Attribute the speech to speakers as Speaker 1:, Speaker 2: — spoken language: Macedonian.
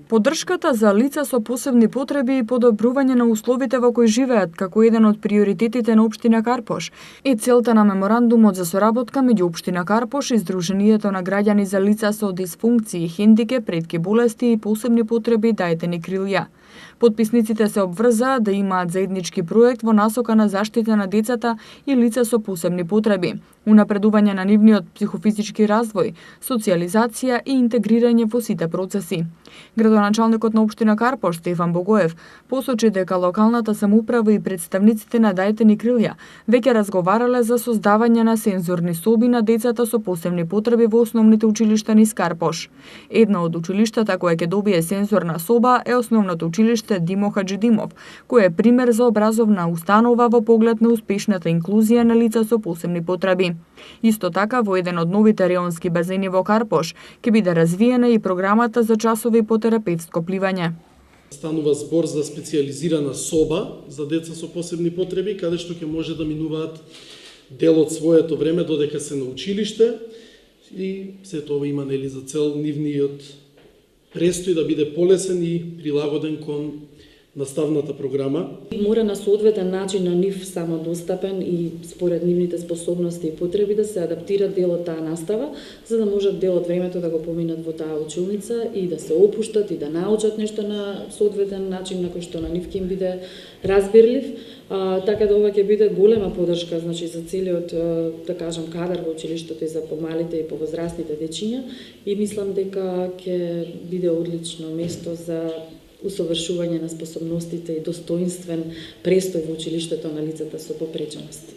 Speaker 1: Поддршката за лица со посебни потреби и подобрување на условите во кои живеат како еден од приоритетите на општина Карпош е целта на меморандумот за соработка меѓу општина Карпош и Сдруженијето на граѓани за лица со дисфункции, хендикеп, ретки болести и посебни потреби Дајте ни крилја. Потписниците се обврзаа да имаат заеднички проект во насока на заштита на децата и лица со посебни потреби, унапредување на нивниот психофизички развој, социјализација и интегрирање во сите процеси. Градоначалникот на општина Карпош Стефан Богоев посочи дека локалната самоуправа и представниците на Дајте ни крилја веќе разговарале за создавање на сензорни соби на децата со посебни потреби во основните училишта низ Карпош. Едно од училиштата кое ќе добие сензорна соба е основното училиште Димо Хаџидимов, кој е пример за образовна установа во поглед на успешната инклузија на лица со посебни потреби. Исто така, во еден од новите реонски базени во Карпош ќе биде развиена и програмата за часови по терапевско пливање.
Speaker 2: Станува збор за специјализирана соба за деца со посебни потреби, каде што ќе може да минуваат дел од своето време додека се на училиште и сето ова има за цел нивниот престој да биде полесен и прилагоден кон наставната програма.
Speaker 3: Мора на соодветен начин на нив самодостапен и според нивните способности и потреби да се адаптира дел од таа настава, за да можат дел од времето да го поминат во таа училница и да се опуштат и да научат нешто на соодветен начин на кој што на нив ќе им биде разбирлив. Така да ова ќе биде голема поддршка, значи за целиот, да кажам, кадар во училиштето и за помалите и повозрастните дечиња, и мислам дека ќе биде одлично место за усовршување на способностите и достоинствен престој во училиштето на лицата со попреченост.